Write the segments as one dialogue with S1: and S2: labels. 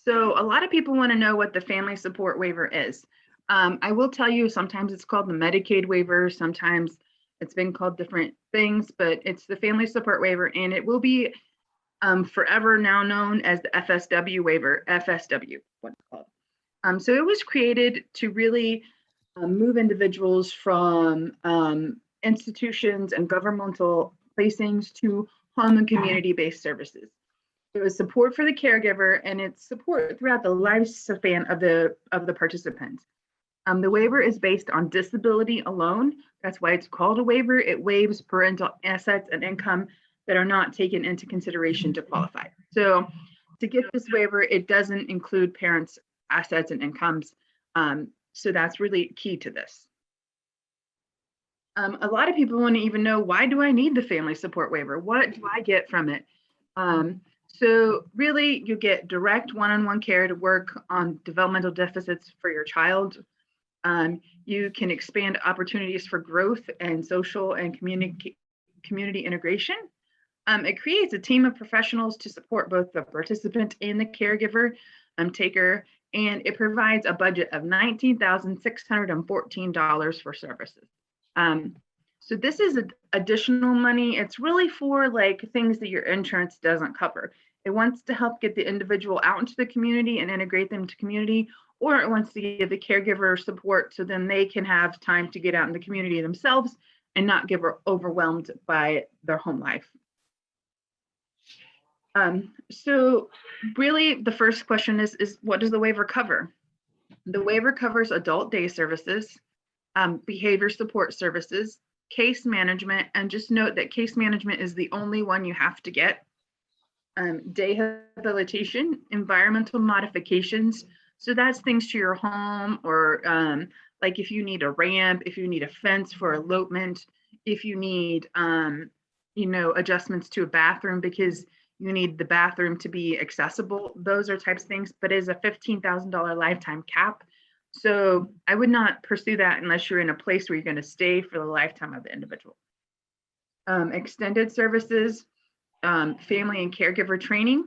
S1: So a lot of people want to know what the family support waiver is. I will tell you, sometimes it's called the Medicaid waiver, sometimes it's been called different things, but it's the family support waiver, and it will be forever now known as the FSW waiver, FSW, what it's called. So it was created to really move individuals from institutions and governmental placings to home and community-based services. It was support for the caregiver, and it's support throughout the lifespan of the participant. The waiver is based on disability alone. That's why it's called a waiver. It waives parental assets and income that are not taken into consideration to qualify. So to get this waiver, it doesn't include parents' assets and incomes. So that's really key to this. A lot of people want to even know, why do I need the family support waiver? What do I get from it? So really, you get direct one-on-one care to work on developmental deficits for your child. You can expand opportunities for growth and social and community integration. It creates a team of professionals to support both the participant and the caregiver taker, and it provides a budget of $19,614 for services. So this is additional money. It's really for like things that your insurance doesn't cover. It wants to help get the individual out into the community and integrate them to community, or it wants to give the caregiver support so then they can have time to get out in the community themselves and not get overwhelmed by their home life. So really the first question is what does the waiver cover? The waiver covers adult day services, behavior support services, case management, and just note that case management is the only one you have to get. Day habilitation, environmental modifications. So that's things to your home, or like if you need a ramp, if you need a fence for elopement, if you need, adjustments to a bathroom because you need the bathroom to be accessible. Those are types of things, but it is a $15,000 lifetime cap. So I would not pursue that unless you're in a place where you're going to stay for the lifetime of the individual. Extended services, family and caregiver training,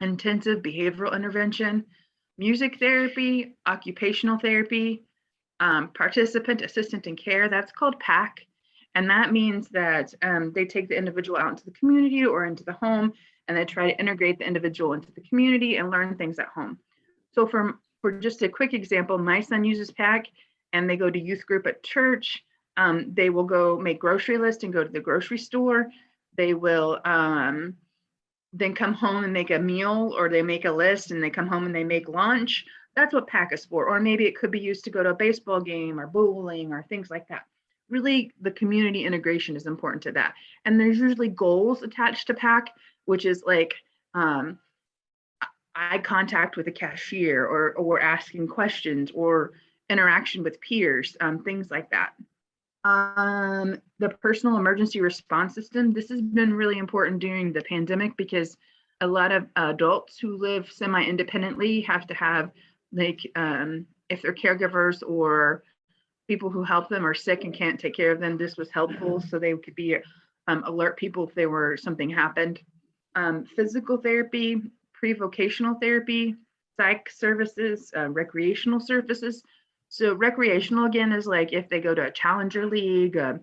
S1: intensive behavioral intervention, music therapy, occupational therapy, participant assistant in care, that's called PAC. And that means that they take the individual out into the community or into the home, and they try to integrate the individual into the community and learn things at home. So for just a quick example, my son uses PAC, and they go to youth group at church. They will go make grocery lists and go to the grocery store. They will then come home and make a meal, or they make a list and they come home and they make lunch. That's what PAC is for. Or maybe it could be used to go to a baseball game or bowling or things like that. Really, the community integration is important to that. And there's usually goals attached to PAC, which is like eye contact with a cashier, or asking questions, or interaction with peers, things like that. The personal emergency response system, this has been really important during the pandemic because a lot of adults who live semi-independently have to have, like, if they're caregivers or people who help them are sick and can't take care of them, this was helpful so they could be alert people if there were something happened. Physical therapy, pre-vocational therapy, psych services, recreational services. So recreational, again, is like if they go to a challenger league, a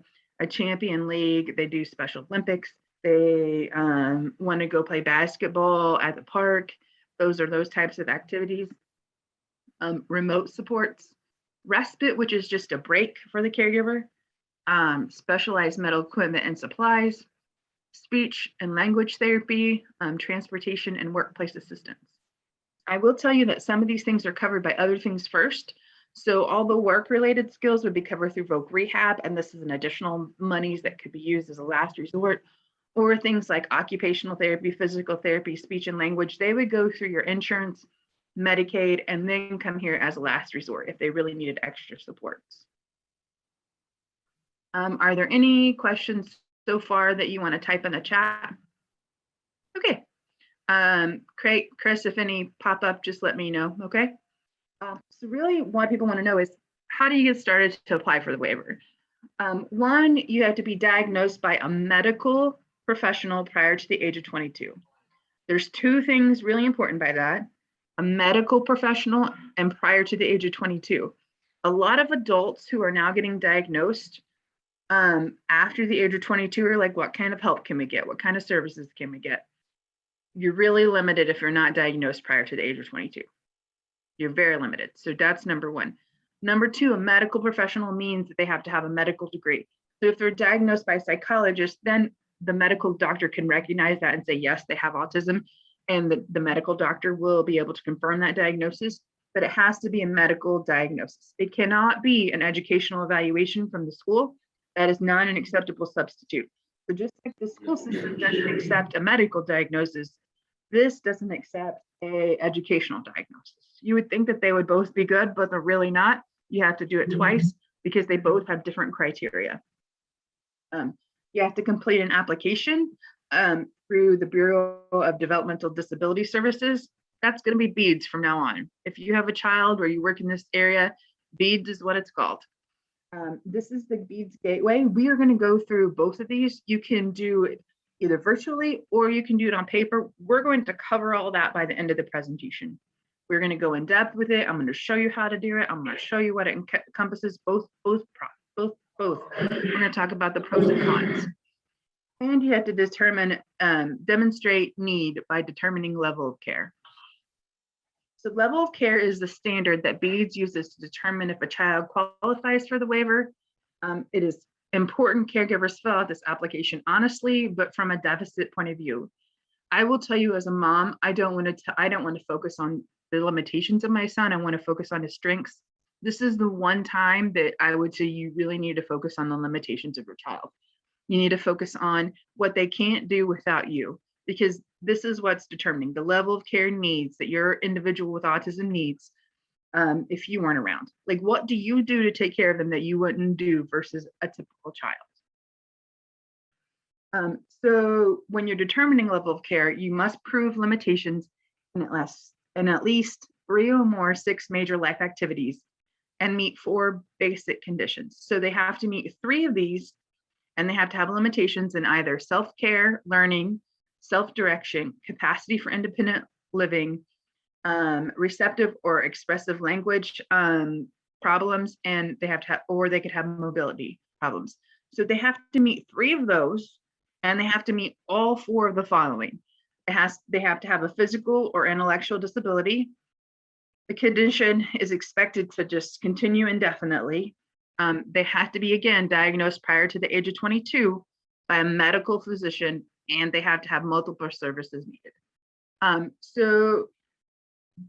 S1: champion league, they do Special Olympics, they want to go play basketball at the park. Those are those types of activities. Remote supports, respite, which is just a break for the caregiver, specialized medical equipment and supplies, speech and language therapy, transportation and workplace assistance. I will tell you that some of these things are covered by other things first. So all the work-related skills would be covered through voc rehab, and this is an additional monies that could be used as a last resort, or things like occupational therapy, physical therapy, speech and language, they would go through your insurance, Medicaid, and then come here as a last resort if they really needed extra supports. Are there any questions so far that you want to type in the chat? Okay. Chris, if any pop up, just let me know, okay? So really what people want to know is, how do you get started to apply for the waiver? One, you have to be diagnosed by a medical professional prior to the age of 22. There's two things really important by that. a medical professional, and prior to the age of 22. A lot of adults who are now getting diagnosed after the age of 22 are like, what kind of help can we get? What kind of services can we get? You're really limited if you're not diagnosed prior to the age of 22. You're very limited. So that's number one. Number two, a medical professional means that they have to have a medical degree. So if they're diagnosed by a psychologist, then the medical doctor can recognize that and say, yes, they have autism. And the medical doctor will be able to confirm that diagnosis, but it has to be a medical diagnosis. It cannot be an educational evaluation from the school. That is not an acceptable substitute. So just like the school system doesn't accept a medical diagnosis, this doesn't accept a educational diagnosis. You would think that they would both be good, but they're really not. You have to do it twice because they both have different criteria. You have to complete an application through the Bureau of Developmental Disability Services. That's going to be BEADS from now on. If you have a child or you work in this area, BEADS is what it's called. This is the BEADS gateway. We are going to go through both of these. You can do it either virtually or you can do it on paper. We're going to cover all that by the end of the presentation. We're going to go in depth with it. I'm going to show you how to do it. I'm going to show you what it encompasses, both. We're going to talk about the pros and cons. And you have to determine, demonstrate need by determining level of care. So level of care is the standard that BEADS uses to determine if a child qualifies for the waiver. It is important caregivers fill out this application honestly, but from a deficit point of view. I will tell you as a mom, I don't want to focus on the limitations of my son. I want to focus on his strengths. This is the one time that I would say you really need to focus on the limitations of your child. You need to focus on what they can't do without you, because this is what's determining the level of care needs that your individual with autism needs if you weren't around. Like, what do you do to take care of them that you wouldn't do versus a typical child? So when you're determining level of care, you must prove limitations in at least 3 or more 6 major life activities and meet 4 basic conditions. So they have to meet 3 of these, and they have to have limitations in either self-care, learning, self-direction, capacity for independent living, receptive or expressive language problems, and they have to have, or they could have mobility problems. So they have to meet 3 of those, and they have to meet all 4 of the following. They have to have a physical or intellectual disability. The condition is expected to just continue indefinitely. They have to be, again, diagnosed prior to the age of 22 by a medical physician, and they have to have multiple services needed. So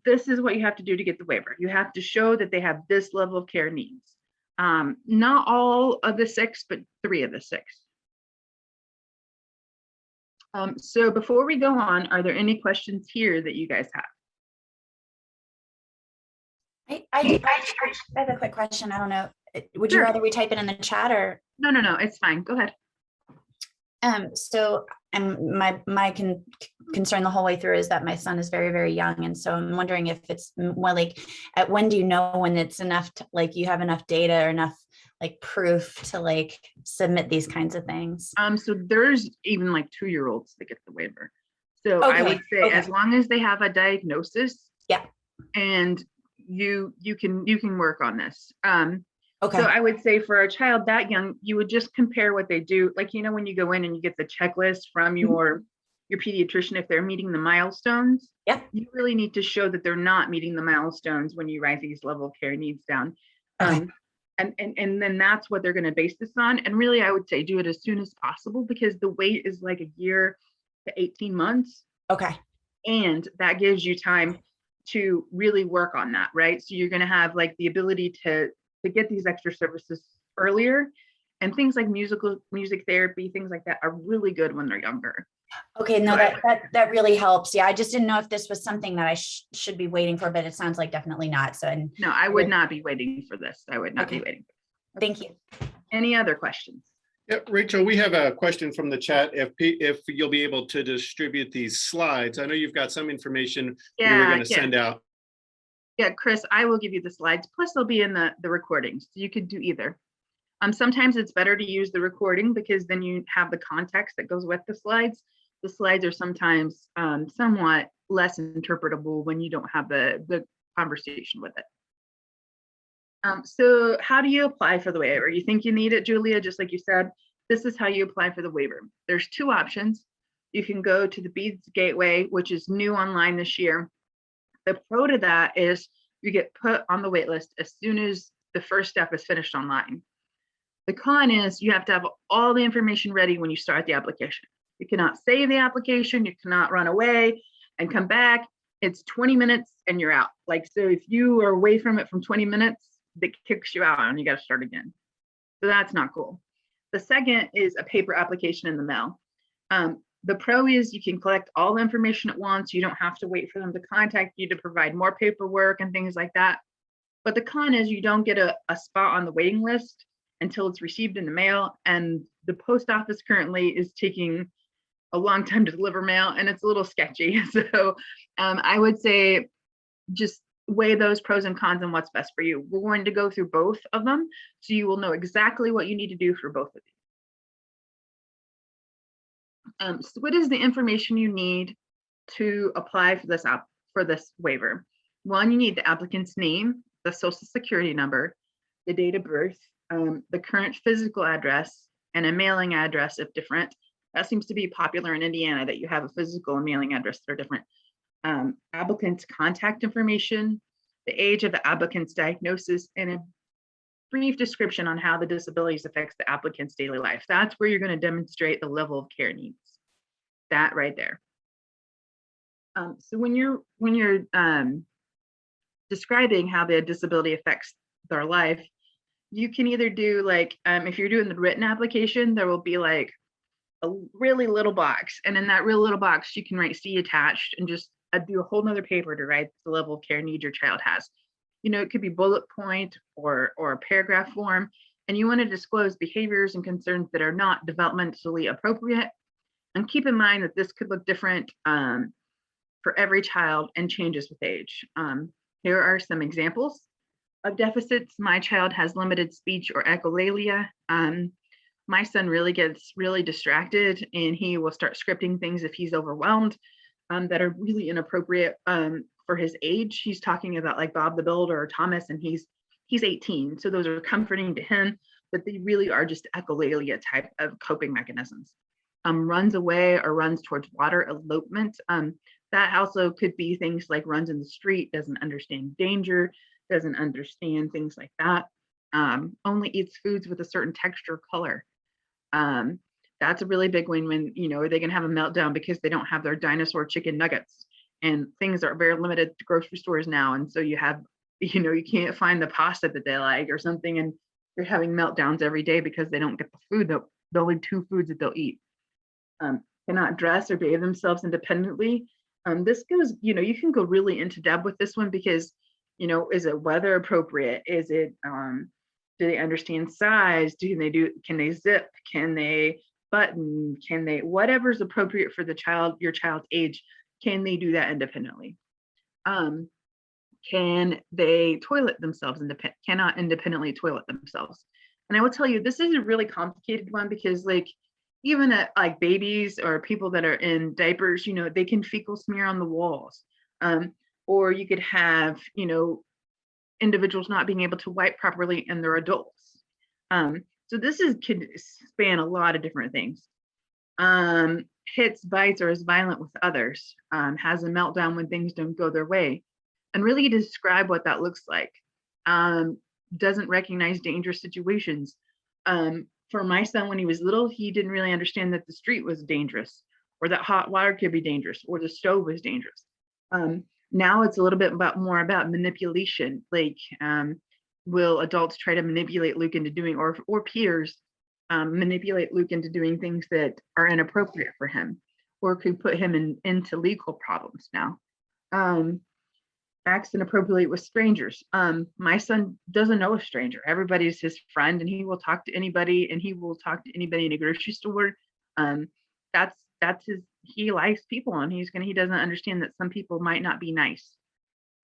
S1: this is what you have to do to get the waiver. You have to show that they have this level of care needs. Not all of the 6, but 3 of the 6. So before we go on, are there any questions here that you guys have?
S2: I have a quick question. I don't know. Would you rather we type it in the chat or?
S1: No, it's fine. Go ahead.
S2: So my concern the whole way through is that my son is very, very young. And so I'm wondering if it's, well, like, at when do you know when it's enough to, like, you have enough data or enough like proof to like submit these kinds of things? So
S1: there's even like 2-year-olds that get the waiver. So okay. I would say as long as they have a diagnosis, yeah, and you can work on this. Okay. So I would say for a child that young, you would just compare what they do. Like, you know, when you go in and you get the checklist from your pediatrician, if they're meeting the milestones, yeah, you really need to show that they're not meeting the milestones when you write these level of care needs down. Okay. And then that's what they're going to base this on. And really, I would say do it as soon as possible, because the wait is like a year to 18 months. Okay. And that gives you time to really work on that, right? So you're going to have like the ability to get these extra services earlier, and things like music therapy, things like that are really good when they're younger. Okay, no, that really helps. Yeah, I just didn't know if this was something that I should be waiting for, but it sounds like definitely not. So, no, I would not be waiting for this. I would not be waiting. Thank you. Any other questions?
S3: Yeah, Rachel, we have a question from the chat. If you'll be able to distribute these slides, I know you've got some information you were going to send out.
S1: Yeah, Chris, I will give you the slides. Plus, they'll be in the recordings. So you could do either. Sometimes it's better to use the recording because then you have the context that goes with the slides. The slides are sometimes somewhat less interpretable when you don't have the conversation with it. So how do you apply for the waiver? You think you need it, Julia? Just like you said, this is how you apply for the waiver. There's two options. You can go to the BEADS Gateway, which is new online this year. The pro to that is you get put on the wait list as soon as the first step is finished online. The con is you have to have all the information ready when you start the application. You cannot save the application, you cannot run away and come back. It's 20 minutes and you're out. Like, so if you are away from it from 20 minutes, that kicks you out and you got to start again. So that's not cool. The second is a paper application in the mail. The pro is you can collect all the information at once. You don't have to wait for them to contact you to provide more paperwork and things like that. But the con is you don't get a spot on the waiting list until it's received in the mail. And the post office currently is taking a long time to deliver mail and it's a little sketchy. So I would say just weigh those pros and cons and what's best for you. We're going to go through both of them so you will know exactly what you need to do for both of these. So what is the information you need to apply for this waiver? One, you need the applicant's name, the social security number, the date of birth, the current physical address, and a mailing address if different. That seems to be popular in Indiana, that you have a physical and mailing address that are different. Applicant's contact information, the age of the applicant's diagnosis, and a brief description on how the disabilities affects the applicant's daily life. That's where you're going to demonstrate the level of care needs. That right there. So when you're describing how the disability affects their life, you can either do like, if you're doing the written application, there will be like a really little box. And in that real little box, you can write "see attached" and just do a whole nother paper to write the level of care need your child has. You know, it could be bullet point or a paragraph form. And you want to disclose behaviors and concerns that are not developmentally appropriate. And keep in mind that this could look different for every child and changes with age. Here are some examples of deficits. My child has limited speech or echolalia. My son really gets really distracted and he will start scripting things if he's overwhelmed that are really inappropriate for his age. He's talking about like Bob the Builder or Thomas, and he's 18. So those are comforting to him, but they really are just echolalia type of coping mechanisms. Runs away or runs towards water, elopement. That also could be things like runs in the street, doesn't understand danger, doesn't understand things like that. Only eats foods with a certain texture or color. That's a really big one when, you know, they can have a meltdown because they don't have their dinosaur chicken nuggets, and things are very limited to grocery stores now. And so you have, you know, you can't find the pasta that they like or something, and they're having meltdowns every day because they don't get the food, the only two foods that they'll eat. Cannot dress or bathe themselves independently. This goes, you know, you can go really into depth with this one because, you know, is it weather appropriate? Is it, do they understand size? Can they zip? Can they button? Can they, whatever's appropriate for the child, your child's age, can they do that independently? Can they toilet themselves, cannot independently toilet themselves? And I will tell you, this is a really complicated one because like, even at like babies or people that are in diapers, you know, they can fecal smear on the walls. Or you could have, you know, individuals not being able to wipe properly and they're adults. So this could span a lot of different things. Hits, bites, or is violent with others. Has a meltdown when things don't go their way. And really describe what that looks like. Doesn't recognize dangerous situations. For my son, when he was little, he didn't really understand that the street was dangerous, or that hot water could be dangerous, or the stove was dangerous. Now it's a little bit more about manipulation. Like, will adults try to manipulate Luke into doing, or peers manipulate Luke into doing things that are inappropriate for him, or could put him into legal problems now. Acts inappropriately with strangers. My son doesn't know a stranger. Everybody's his friend, and he will talk to anybody, and he will talk to anybody in a grocery store. That's his, he likes people, and he doesn't understand that some people might not be nice.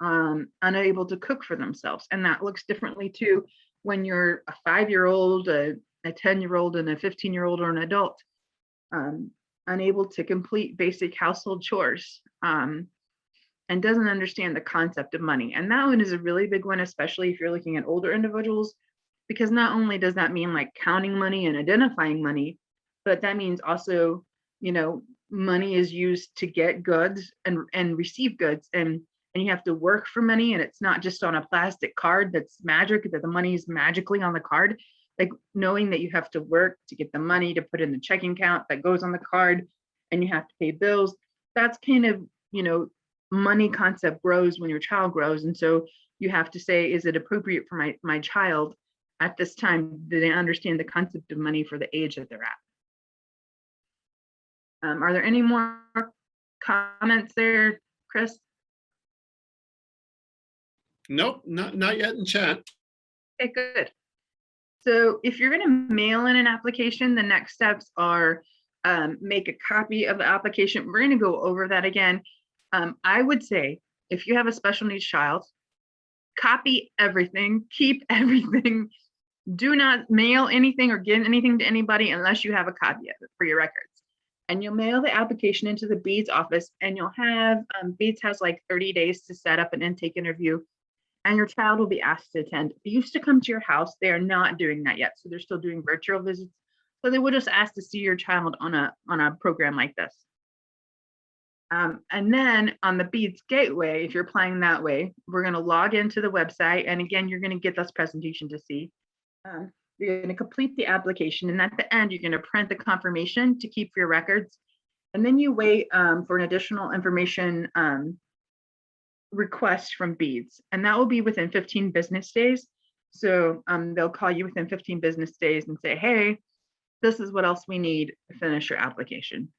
S1: Unable to cook for themselves. And that looks differently too when you're a 5-year-old, a 10-year-old, and a 15-year-old, or an adult. Unable to complete basic household chores. and doesn't understand the concept of money. And that one is a really big one, especially if you're looking at older individuals, because not only does that mean like counting money and identifying money, but that means also, you know, money is used to get goods and receive goods, and you have to work for money, and it's not just on a plastic card that's magic, that the money is magically on the card. Like knowing that you have to work to get the money to put in the checking account that goes on the card, and you have to pay bills. That's kind of, you know, money concept grows when your child grows. And so you have to say, is it appropriate for my child at this time? Do they understand the concept of money for the age that they're at? Are there any more comments there, Chris?
S3: Nope, not yet in chat.
S1: Okay, good. So if you're going to mail in an application, the next steps are make a copy of the application. We're going to go over that again. I would say if you have a special needs child, copy everything, keep everything. Do not mail anything or give anything to anybody unless you have a copy of it for your records. And you'll mail the application into the BEADS office, and you'll have, BEADS has like 30 days to set up an intake interview, and your child will be asked to attend. They used to come to your house. They are not doing that yet. So they're still doing virtual visits. So they would just ask to see your child on a program like this. And then on the BEADS gateway, if you're applying that way, we're going to log into the website. And again, you're going to get this presentation to see. You're going to complete the application, and at the end, you're going to print the confirmation to keep for your records. And then you wait for an additional information request from BEADS, and that will be within 15 business days. So they'll call you within 15 business days and say, hey, this is what else we need to finish your application.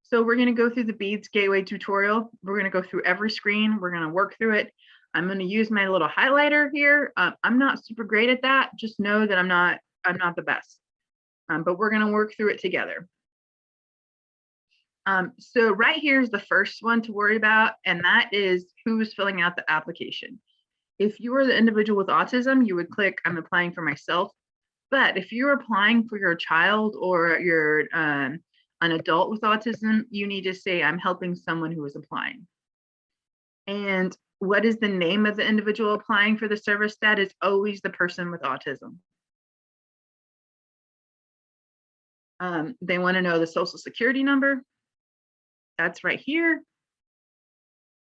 S1: So we're going to go through the BEADS gateway tutorial. We're going to go through every screen. We're going to work through it. I'm going to use my little highlighter here. I'm not super great at that. Just know that I'm not the best, but we're going to work through it together. So right here is the first one to worry about, and that is who's filling out the application. If you are the individual with autism, you would click, I'm applying for myself. But if you're applying for your child or you're an adult with autism, you need to say, I'm helping someone who is applying. And what is the name of the individual applying for the service? That is always the person with autism. They want to know the social security number. That's right here.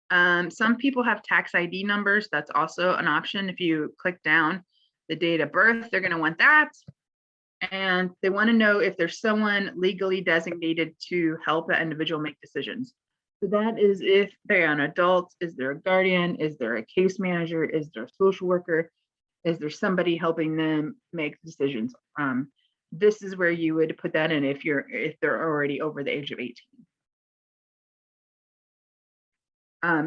S1: Some people have tax ID numbers. That's also an option. If you click down the date of birth, they're going to want that. And they want to know if there's someone legally designated to help that individual make decisions. So that is if they're an adult, is there a guardian, is there a case manager, is there a social worker, is there somebody helping them make decisions? This is where you would put that in if they're already over the age of 18.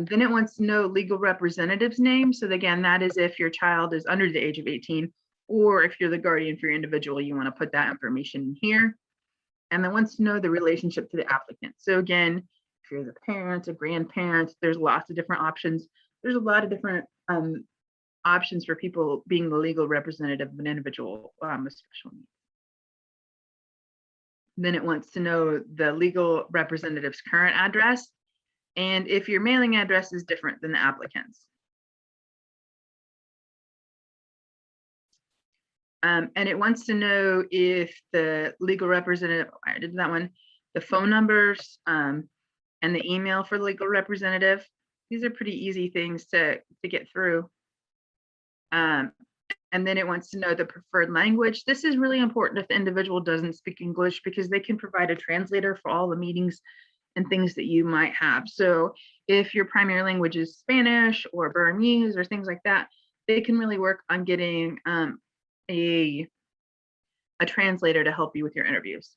S1: Then it wants to know legal representative's name. So again, that is if your child is under the age of 18, or if you're the guardian for your individual, you want to put that information in here. And then wants to know the relationship to the applicant. So again, if you're the parent, a grandparent, there's lots of different options. There's a lot of different options for people being the legal representative of an individual with special needs. Then it wants to know the legal representative's current address, and if your mailing address is different than the applicant's. And it wants to know if the legal representative, I did that one, the phone numbers and the email for the legal representative. These are pretty easy things to get through. And then it wants to know the preferred language. This is really important if the individual doesn't speak English, because they can provide a translator for all the meetings and things that you might have. So if your primary language is Spanish or Burmese or things like that, they can really work on getting a translator to help you with your interviews.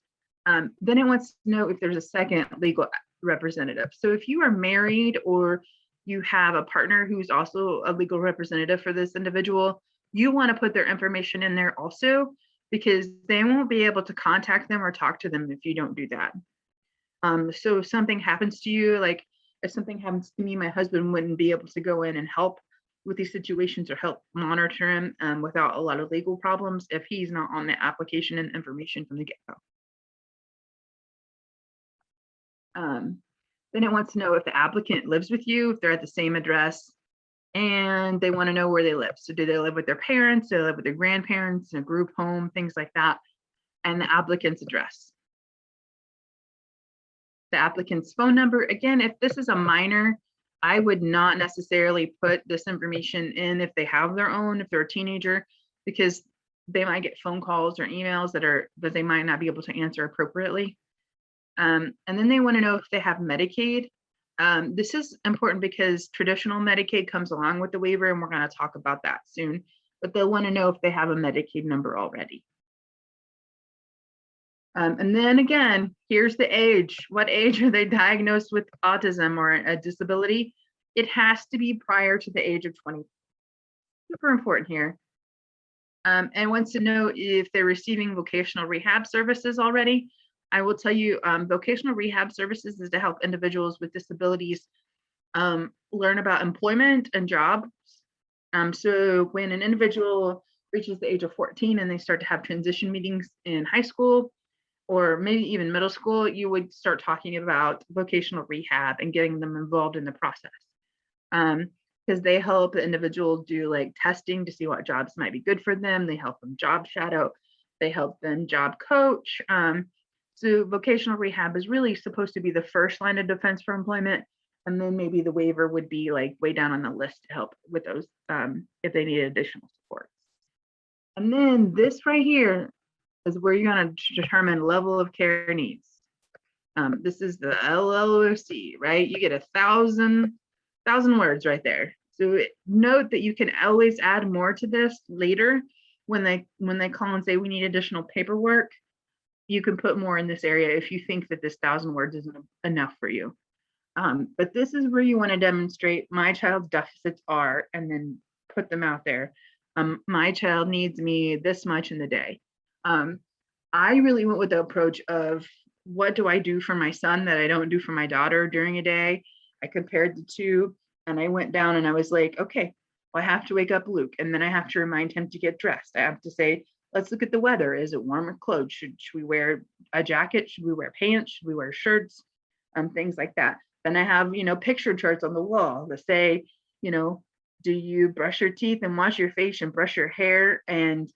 S1: Then it wants to know if there's a second legal representative. So if you are married or you have a partner who's also a legal representative for this individual, you want to put their information in there also, because they won't be able to contact them or talk to them if you don't do that. So if something happens to you, like if something happens to me, my husband wouldn't be able to go in and help with these situations or help monitor him without a lot of legal problems if he's not on the application and information from the get-go. Then it wants to know if the applicant lives with you, if they're at the same address, and they want to know where they live. So do they live with their parents? Do they live with their grandparents in a group home, things like that, and the applicant's address. The applicant's phone number. Again, if this is a minor, I would not necessarily put this information in if they have their own, if they're a teenager, because they might get phone calls or emails that they might not be able to answer appropriately. And then they want to know if they have Medicaid. This is important because traditional Medicaid comes along with the waiver, and we're going to talk about that soon, but they'll want to know if they have a Medicaid number already. And then again, here's the age. What age are they diagnosed with autism or a disability? It has to be prior to the age of 20. Super important here. And wants to know if they're receiving vocational rehab services already. I will tell you, vocational rehab services is to help individuals with disabilities learn about employment and jobs. So when an individual reaches the age of 14 and they start to have transition meetings in high school, or maybe even middle school, you would start talking about vocational rehab and getting them involved in the process. Because they help the individual do like testing to see what jobs might be good for them. They help them job shadow. They help them job coach. So vocational rehab is really supposed to be the first line of defense for employment. And then maybe the waiver would be like way down on the list to help with those if they need additional support. And then this right here is where you're going to determine level of care needs. This is the LLOC, right? You get 1,000 words right there. So note that you can always add more to this later when they call and say we need additional paperwork. You can put more in this area if you think that this 1,000 words isn't enough for you. But this is where you want to demonstrate my child's deficits are, and then put them out there. My child needs me this much in the day. I really went with the approach of what do I do for my son that I don't do for my daughter during a day? I compared the two, and I went down and I was like, okay, well, I have to wake up Luke, and then I have to remind him to get dressed. I have to say, let's look at the weather. Is it warm or cold? Should we wear a jacket? Should we wear pants? Should we wear shirts? Things like that. Then I have, picture charts on the wall that say, do you brush your teeth and wash your face and brush your hair and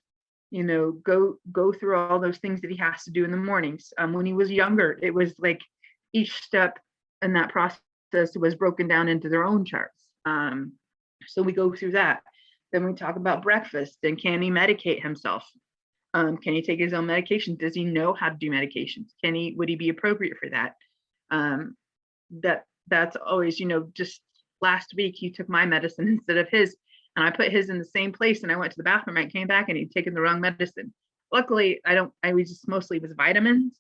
S1: go through all those things that he has to do in the mornings. When he was younger, it was like each step in that process was broken down into their own charts. So we go through that. Then we talk about breakfast and can he medicate himself? Can he take his own medication? Does he know how to do medications? Would he be appropriate for that? That's always, just last week he took my medicine instead of his. And I put his in the same place, and I went to the bathroom. I came back and he'd taken the wrong medicine. Luckily, I was just mostly was vitamins.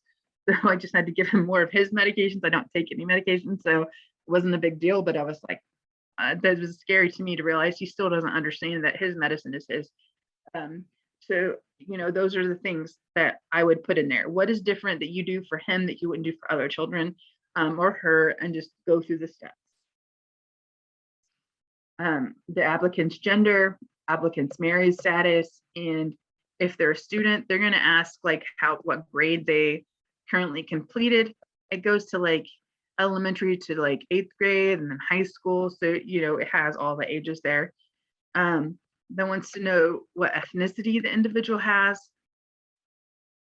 S1: So I just had to give him more of his medications. I don't take any medication, so it wasn't a big deal, but I was like, that was scary to me to realize he still doesn't understand that his medicine is his. So, those are the things that I would put in there. What is different that you do for him that you wouldn't do for other children or her, and just go through the steps. The applicant's gender, applicant's marriage status, and if they're a student, they're going to ask like what grade they currently completed. It goes to like elementary to like 8th grade and then high school. So, it has all the ages there. Then wants to know what ethnicity the individual has.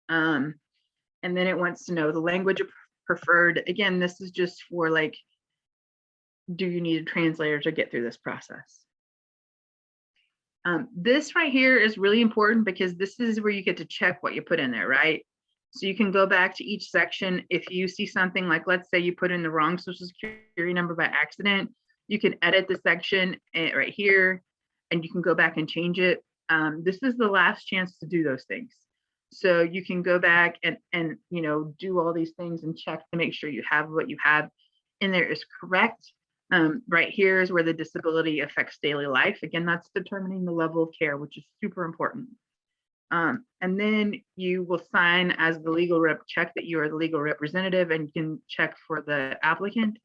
S1: And then it wants to know the language preferred. Again, this is just for like, do you need a translator to get through this process? This right here is really important because this is where you get to check what you put in there, right? So you can go back to each section. If you see something like, let's say you put in the wrong social security number by accident, you can edit the section right here and you can go back and change it. This is the last chance to do those things. So you can go back and do all these things and check to make sure you have what you have in there is correct. Right here is where the disability affects daily life. Again, that's determining the level of care, which is super important. And then you will sign as the legal rep, check that you are the legal representative, and you can check for the applicant.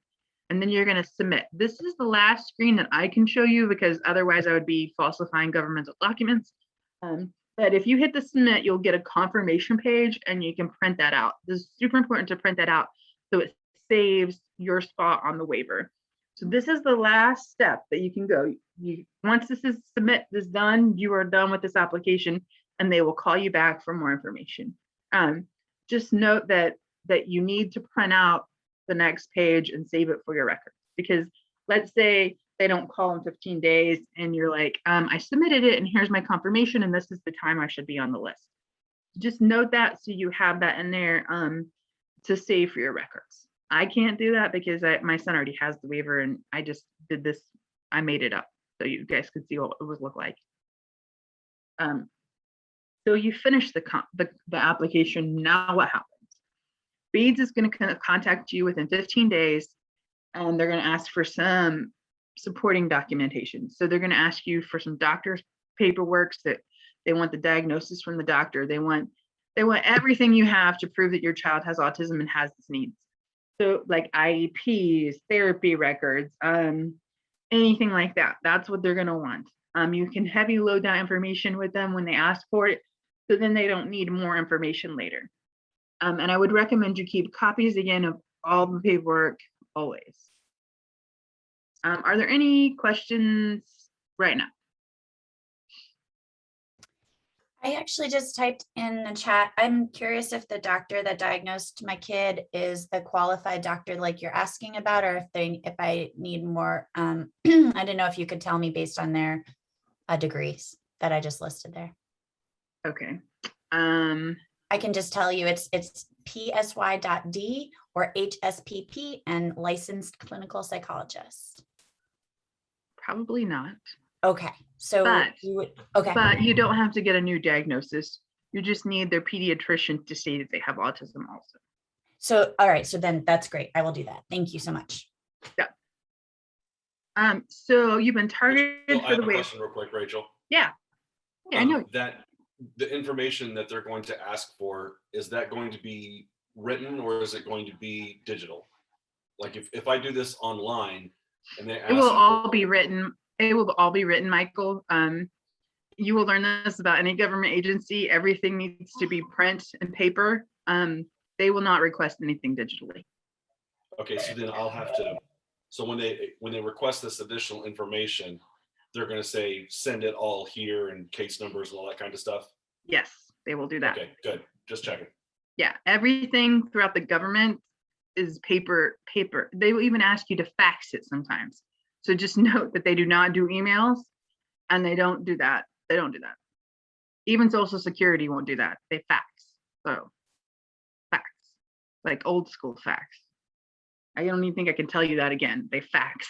S1: And then you're going to submit. This is the last screen that I can show you because otherwise I would be falsifying governmental documents. But if you hit the submit, you'll get a confirmation page and you can print that out. This is super important to print that out so it saves your spot on the waiver. So this is the last step that you can go. Once this is done, you are done with this application, and they will call you back for more information. Just note that you need to print out the next page and save it for your records, because let's say they don't call in 15 days and you're like, I submitted it and here's my confirmation and this is the time I should be on the list. Just note that so you have that in there to save for your records. I can't do that because my son already has the waiver and I just did this. I made it up so you guys could see what it would look like. So you finish the application. Now what happens? BEADS is going to contact you within 15 days and they're going to ask for some supporting documentation. So they're going to ask you for some doctor's paperwork that they want the diagnosis from the doctor. They want everything you have to prove that your child has autism and has these needs. So like IEPs, therapy records, anything like that. That's what they're going to want. You can heavy load that information with them when they ask for it, so then they don't need more information later. And I would recommend you keep copies again of all the paperwork always. Are there any questions right now?
S2: I actually just typed in the chat. I'm curious if the doctor that diagnosed my kid is the qualified doctor like you're asking about, or if I need more. I didn't know if you could tell me based on their degrees that I just listed there.
S1: Okay.
S2: I can just tell you it's PSY.D or HSPP and licensed clinical psychologist.
S1: Probably not.
S2: Okay, so
S1: but you don't have to get a new diagnosis. You just need their pediatrician to say that they have autism also.
S2: So, all right, so then that's great. I will do that. Thank you so much.
S1: Yeah. So you've been targeted for the waiver.
S4: Question real quick, Rachel.
S1: Yeah. Yeah, I know.
S4: That the information that they're going to ask for, is that going to be written or is it going to be digital? Like if I do this online and they ask,
S1: it will all be written. It will all be written, Michael. You will learn this about any government agency. Everything needs to be print and paper. They will not request anything digitally.
S4: Okay, so then I'll have to. So when they request this additional information, they're going to say send it all here and case numbers and all that kind of stuff.
S1: Yes, they will do that.
S4: Okay, good. Just checking.
S1: Yeah, everything throughout the government is paper. They will even ask you to fax it sometimes. So just note that they do not do emails and they don't do that. They don't do that. Even Social Security won't do that. They fax. So fax, like old school fax. I don't even think I can tell you that again. They fax.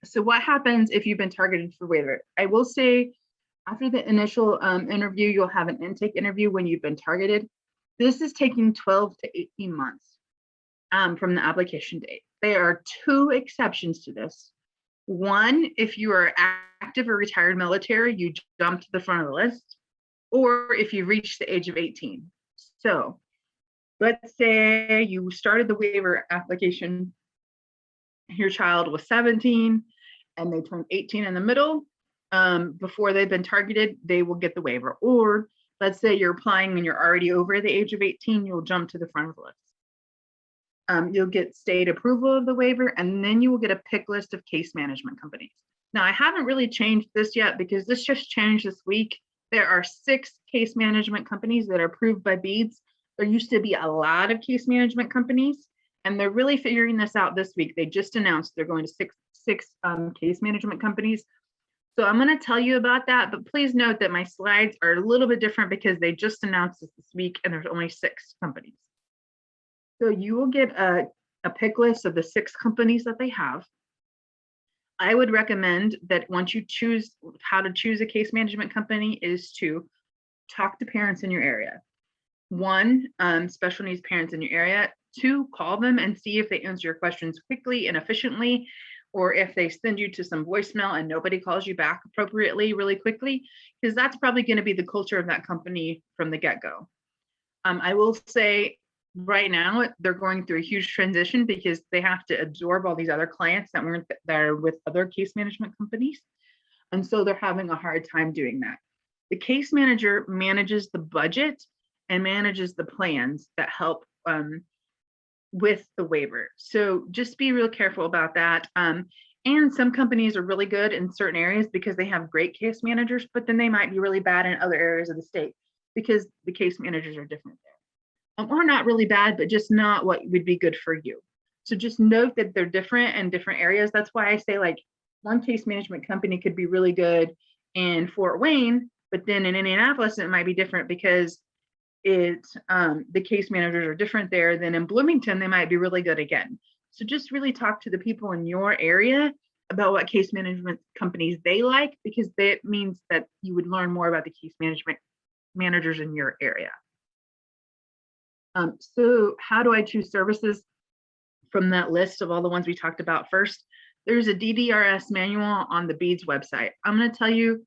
S1: So what happens if you've been targeted for waiver? I will say after the initial interview, you'll have an intake interview when you've been targeted. This is taking 12 to 18 months from the application date. There are two exceptions to this. One, if you are active or retired military, you jump to the front of the list, or if you reach the age of 18. So let's say you started the waiver application, your child was 17 and they turned 18 in the middle. Before they've been targeted, they will get the waiver. Or let's say you're applying and you're already over the age of 18, you'll jump to the front of the list. You'll get state approval of the waiver, and then you will get a pick list of case management companies. Now, I haven't really changed this yet because this just changed this week. There are 6 case management companies that are approved by BEADS. There used to be a lot of case management companies, and they're really figuring this out this week. They just announced they're going to six case management companies. So I'm going to tell you about that, but please note that my slides are a little bit different because they just announced this week and there's only 6 companies. So you will get a pick list of the 6 companies that they have. I would recommend that once you choose how to choose a case management company is to talk to parents in your area. 1, special needs parents in your area. 2, call them and see if they answer your questions quickly and efficiently, or if they send you to some voicemail and nobody calls you back appropriately really quickly, because that's probably going to be the culture of that company from the get-go. I will say right now they're going through a huge transition because they have to absorb all these other clients that are with other case management companies. And so they're having a hard time doing that. The case manager manages the budget and manages the plans that help with the waiver. So just be real careful about that. And some companies are really good in certain areas because they have great case managers, but then they might be really bad in other areas of the state because the case managers are different there. Or not really bad, but just not what would be good for you. So just note that they're different in different areas. That's why I say like one case management company could be really good in Fort Wayne, but then in Indianapolis, it might be different because the case managers are different there. Than in Bloomington, they might be really good again. So just really talk to the people in your area about what case management companies they like, because that means that you would learn more about the case management managers in your area. So how do I choose services from that list of all the ones we talked about? First, there's a DDRS manual on the BEADS website. I'm going to tell you,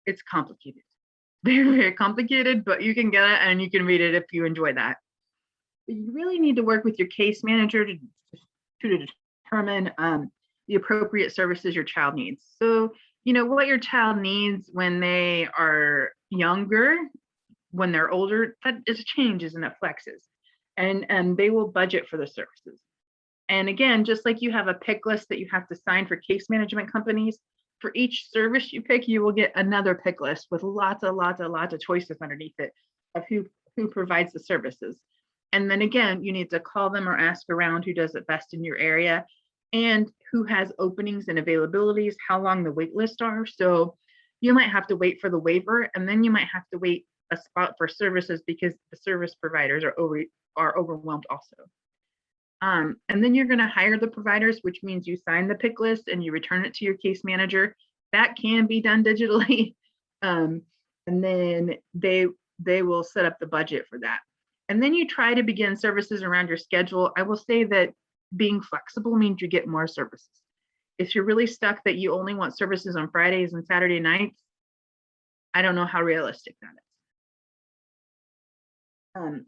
S1: it's complicated. Very, very complicated, but you can get it and you can read it if you enjoy that. But you really need to work with your case manager to determine the appropriate services your child needs. So, you know, what your child needs when they are younger, when they're older, that is changes and it flexes. And they will budget for the services. And again, just like you have a pick list that you have to sign for case management companies, for each service you pick, you will get another pick list with lots of choices underneath it of who provides the services. And then again, you need to call them or ask around who does it best in your area and who has openings and availabilities, how long the wait lists are. So you might have to wait for the waiver, and then you might have to wait a spot for services because the service providers are overwhelmed also. And then you're going to hire the providers, which means you sign the pick list and you return it to your case manager. That can be done digitally. And then they will set up the budget for that. And then you try to begin services around your schedule. I will say that being flexible means you get more services. If you're really stuck that you only want services on Fridays and Saturday nights, I don't know how realistic that is.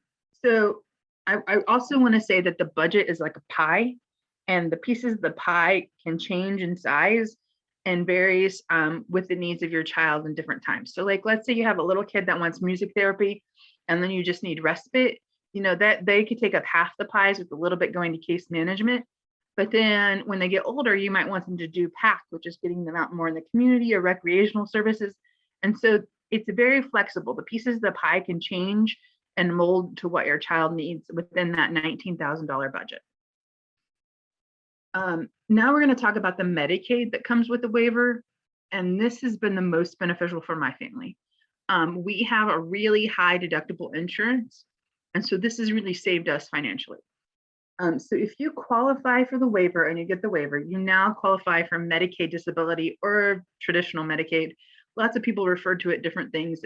S1: So I also want to say that the budget is like a pie, and the pieces of the pie can change in size and varies with the needs of your child in different times. So like, let's say you have a little kid that wants music therapy and then you just need respite, you know, that they could take up half the pies with a little bit going to case management. But then when they get older, you might want them to do PAC, which is getting them out more in the community, or recreational services. And so it's very flexible. The pieces of the pie can change and mold to what your child needs within that $19,000 budget. Now we're going to talk about the Medicaid that comes with the waiver. And this has been the most beneficial for my family. We have a really high deductible insurance. And so this has really saved us financially. So if you qualify for the waiver and you get the waiver, you now qualify for Medicaid disability or traditional Medicaid. Lots of people refer to it different things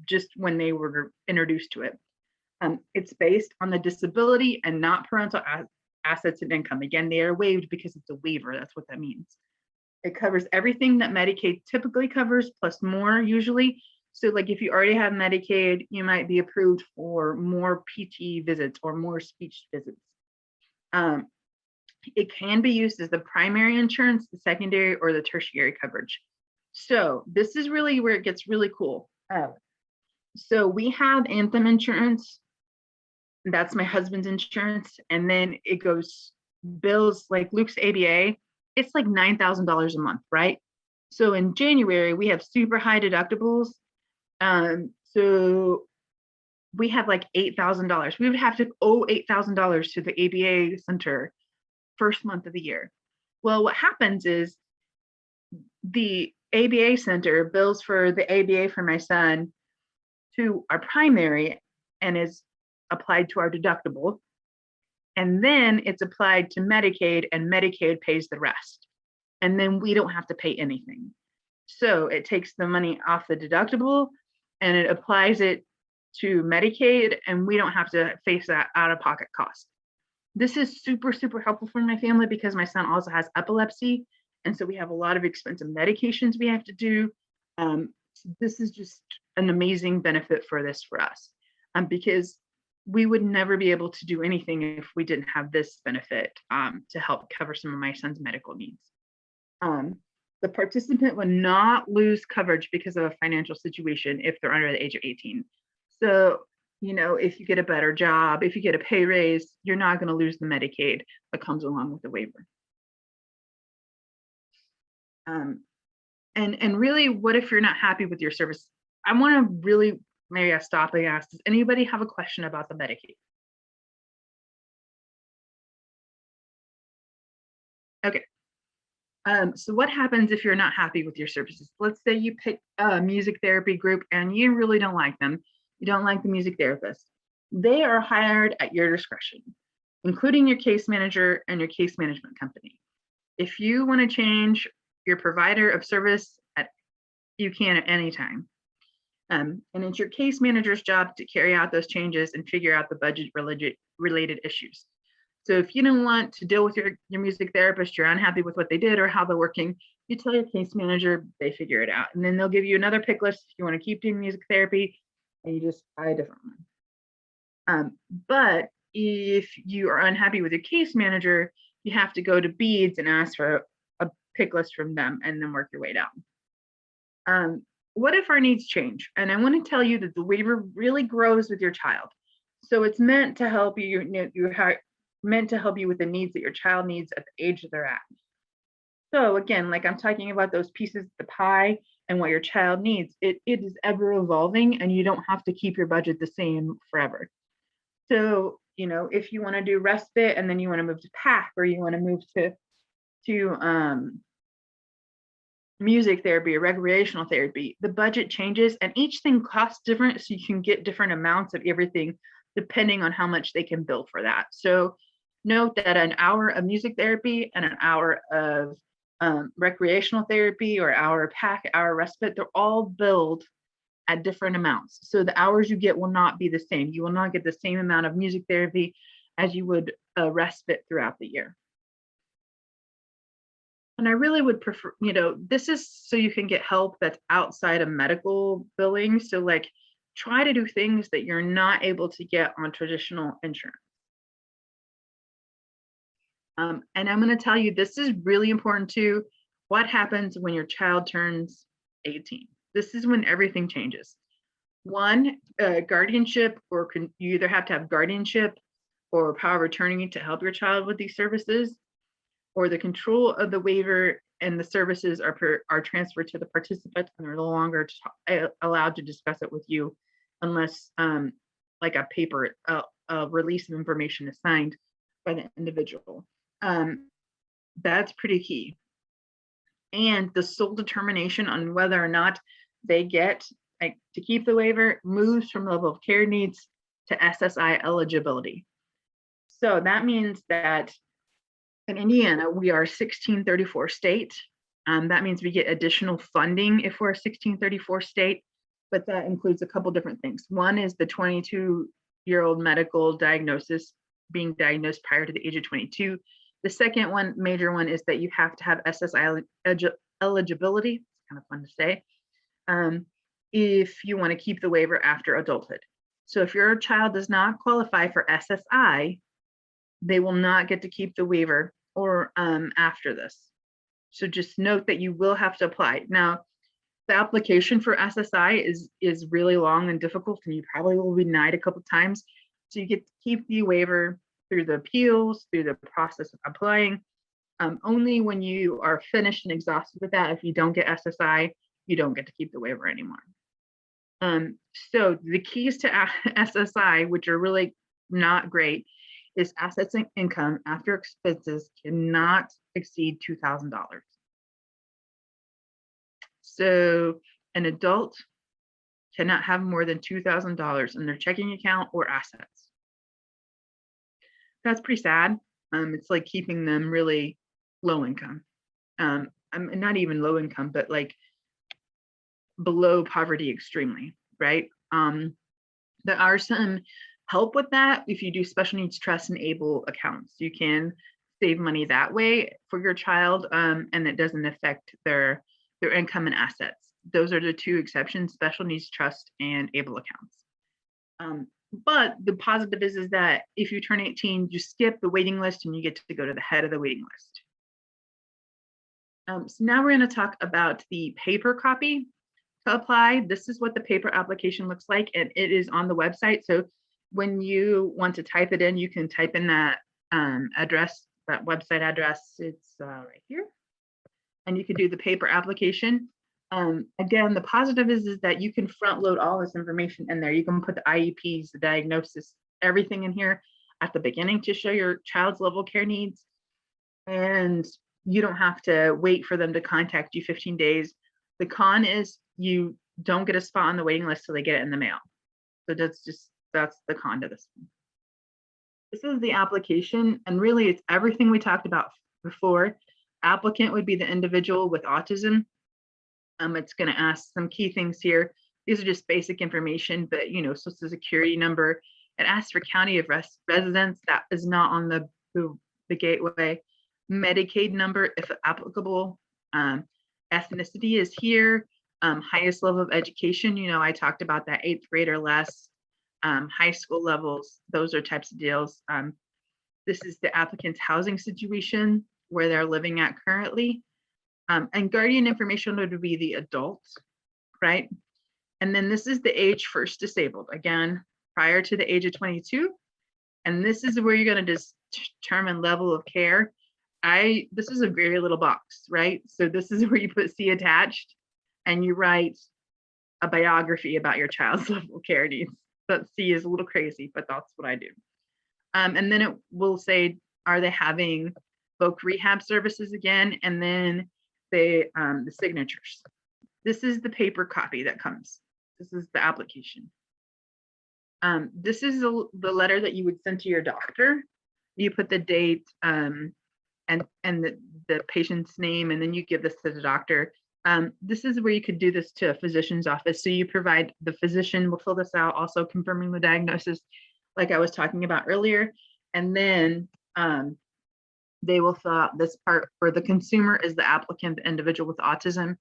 S1: just when they were introduced to it. It's based on the disability and not parental assets and income. Again, they are waived because it's a waiver. That's what that means. It covers everything that Medicaid typically covers, plus more usually. So like if you already have Medicaid, you might be approved for more PT visits or more speech visits. It can be used as the primary insurance, the secondary, or the tertiary coverage. So this is really where it gets really cool. So we have Anthem insurance. That's my husband's insurance. And then it goes bills like Luke's ABA. It's like $9,000 a month, right? So in January, we have super high deductibles. So we have like $8,000. We would have to owe $8,000 to the ABA center first month of the year. Well, what happens is the ABA center bills for the ABA for my son to our primary and is applied to our deductible. And then it's applied to Medicaid, and Medicaid pays the rest. And then we don't have to pay anything. So it takes the money off the deductible and it applies it to Medicaid, and we don't have to face that out-of-pocket cost. This is super, super helpful for my family because my son also has epilepsy. And so we have a lot of expensive medications we have to do. This is just an amazing benefit for this for us, because we would never be able to do anything if we didn't have this benefit to help cover some of my son's medical needs. The participant would not lose coverage because of a financial situation if they're under the age of 18. So you know, if you get a better job, if you get a pay raise, you're not going to lose the Medicaid that comes along with the waiver. And really, what if you're not happy with your service? I want to really, maybe I stop and ask, does anybody have a question about the Medicaid? Okay. So what happens if you're not happy with your services? Let's say you pick a music therapy group and you really don't like them. You don't like the music therapist. They are hired at your discretion, including your case manager and your case management company. If you want to change your provider of service, you can at any time. And it's your case manager's job to carry out those changes and figure out the budget related issues. So if you don't want to deal with your music therapist, you're unhappy with what they did or how they're working, you tell your case manager, they figure it out. And then they'll give you another pick list if you want to keep doing music therapy, and you just buy a different one. But if you are unhappy with your case manager, you have to go to BDDS and ask for a pick list from them and then work your way down. What if our needs change? And I want to tell you that the waiver really grows with your child. So it's meant to help you, meant to help you with the needs that your child needs at the age that they're at. So again, like I'm talking about those pieces of the pie and what your child needs, it is ever evolving, and you don't have to keep your budget the same forever. So, you know, if you want to do respite and then you want to move to PAC, or you want to move to music therapy or recreational therapy, the budget changes and each thing costs different, so you can get different amounts of everything depending on how much they can bill for that. So note that an hour of music therapy and an hour of recreational therapy or hour of PAC, hour respite, they're all billed at different amounts. So the hours you get will not be the same. You will not get the same amount of music therapy as you would respite throughout the year. And I really would prefer, you know, this is so you can get help that's outside of medical billing. So like try to do things that you're not able to get on traditional insurance. And I'm going to tell you, this is really important too. What happens when your child turns 18? This is when everything changes. One, guardianship, or you either have to have guardianship or power of attorney to help your child with these services, or the control of the waiver and the services are transferred to the participant, and they're no longer allowed to discuss it with you unless like a paper, a release of information is signed by the individual. That's pretty key. And the sole determination on whether or not they get to keep the waiver moves from level of care needs to SSI eligibility. So that means that in Indiana, we are 1634 state. That means we get additional funding if we're a 1634 state, but that includes a couple different things. One is the 22-year-old medical diagnosis, being diagnosed prior to the age of 22. The second one, major one, is that you have to have SSI eligibility. It's kind of fun to say. If you want to keep the waiver after adulthood. So if your child does not qualify for SSI, they will not get to keep the waiver or after this. So just note that you will have to apply. Now, the application for SSI is really long and difficult, and you probably will be denied a couple times. So you get to keep the waiver through the appeals, through the process of applying. Only when you are finished and exhausted with that, if you don't get SSI, you don't get to keep the waiver anymore. So the keys to SSI, which are really not great, is assets and income after expenses cannot exceed $2,000. So an adult cannot have more than $2,000 in their checking account or assets. That's pretty sad. It's like keeping them really low income. I'm not even low income, but like below poverty extremely, right? There are some help with that. If you do special needs trust and ABLE accounts, you can save money that way for your child, and it doesn't affect their income and assets. Those are the two exceptions: special needs trust and ABLE accounts. But the positive is that if you turn 18, you skip the waiting list and you get to go to the head of the waiting list. So now we're going to talk about the paper copy. to apply. This is what the paper application looks like, and it is on the website. So when you want to type it in, you can type in that address, that website address. It's right here. And you can do the paper application. Again, the positive is that you can front load all this information in there. You can put the IEPs, the diagnosis, everything in here at the beginning to show your child's level care needs. And you don't have to wait for them to contact you 15 days. The con is you don't get a spot on the waiting list till they get it in the mail. So that's the con to this one. This is the application, and really it's everything we talked about before. Applicant would be the individual with autism. It's going to ask some key things here. These are just basic information, but Social Security number. It asks for county of residence. That is not on the gateway. Medicaid number, if applicable. Ethnicity is here. Highest level of education. I talked about that 8th grade or less. High school levels. Those are types of deals. This is the applicant's housing situation, where they're living at currently. And guardian information would be the adult, right? And then this is the age first disabled, again, prior to the age of 22. And this is where you're going to determine level of care. This is a very little box, right? So this is where you put C attached and you write a biography about your child's level of care needs. But C is a little crazy, but that's what I do. And then it will say, are they having voc rehab services again? And then the signatures. This is the paper copy that comes. This is the application. This is the letter that you would send to your doctor. You put the date and the patient's name, and then you give this to the doctor. This is where you could do this to a physician's office. So you provide, the physician will fill this out, also confirming the diagnosis, like I was talking about earlier. And then they will fill out this part. For the consumer is the applicant, the individual with autism.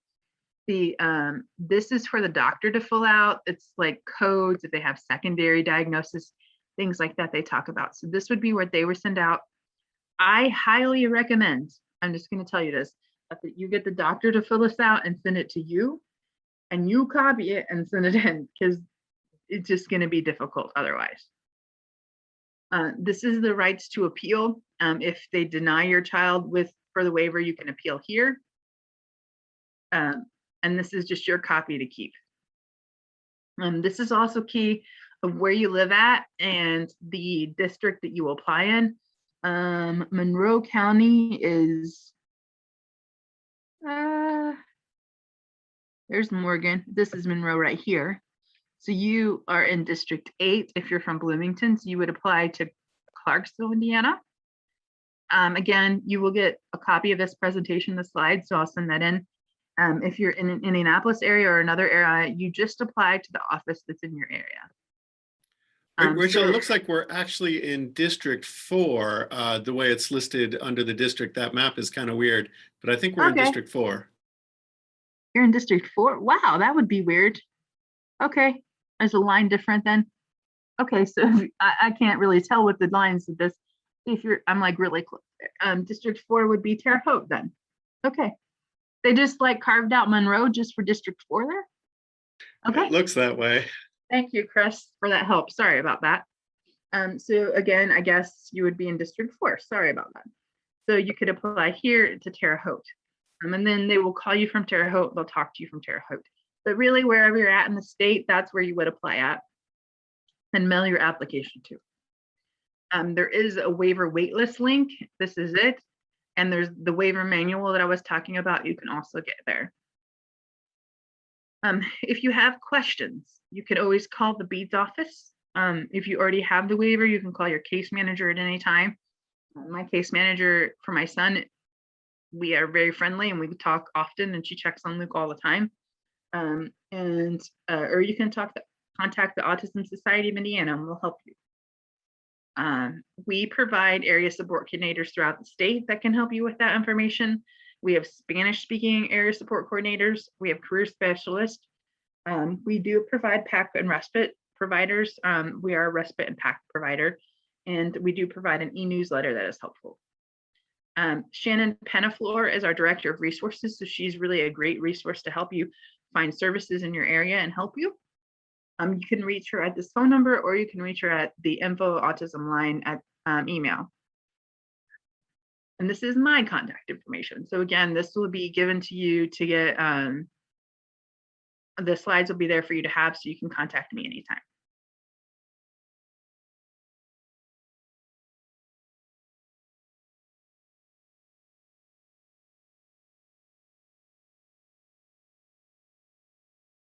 S1: This is for the doctor to fill out. It's like codes, if they have secondary diagnosis, things like that they talk about. So this would be what they would send out. I highly recommend, I'm just going to tell you this, that you get the doctor to fill this out and send it to you, and you copy it and send it in, because it's just going to be difficult otherwise. This is the rights to appeal. If they deny your child for the waiver, you can appeal here. And this is just your copy to keep. This is also key of where you live at and the district that you will apply in. Monroe County is, there's Morgan. This is Monroe right here. So you are in District 8 if you're from Bloomington, so you would apply to Clarksville, Indiana. Again, you will get a copy of this presentation, the slides, so I'll send that in. If you're in an Indianapolis area or another area, you just apply to the office that's in your area.
S3: Rachel, it looks like we're actually in District 4. The way it's listed under the district, that map is kind of weird, but I think we're in District 4.
S1: You're in District 4? Wow, that would be weird. Okay, is the line different then? Okay, so I can't really tell with the lines of this. If I'm like really close. District 4 would be Terre Haute then. Okay, they just like carved out Monroe just for District 4 there. Okay,
S3: it looks that way.
S1: Thank you, Chris, for that help. Sorry about that. So again, I guess you would be in District 4. Sorry about that. So you could apply here to Terre Haute, and then they will call you from Terre Haute. They'll talk to you from Terre Haute. But really, wherever you're at in the state, that's where you would apply at and mail your application to. There is a waiver waitlist link. This is it. And there's the waiver manual that I was talking about. You can also get there. If you have questions, you can always call the BDDS office. If you already have the waiver, you can call your case manager at any time. My case manager for my son, we are very friendly and we talk often, and she checks on Luke all the time. Or you can contact the Autism Society of Indiana and we'll help you. We provide area support coordinators throughout the state that can help you with that information. We have Spanish speaking area support coordinators. We have career specialists. We do provide PAC and respite providers. We are a respite and PAC provider, and we do provide an e-newsletter that is helpful. Shannon Penaflor is our director of resources, so she's really a great resource to help you find services in your area and help you. You can reach her at this phone number, or you can reach her at the info autism line at email. And this is my contact information. So again, this will be given to you to get, the slides will be there for you to have, so you can contact me anytime.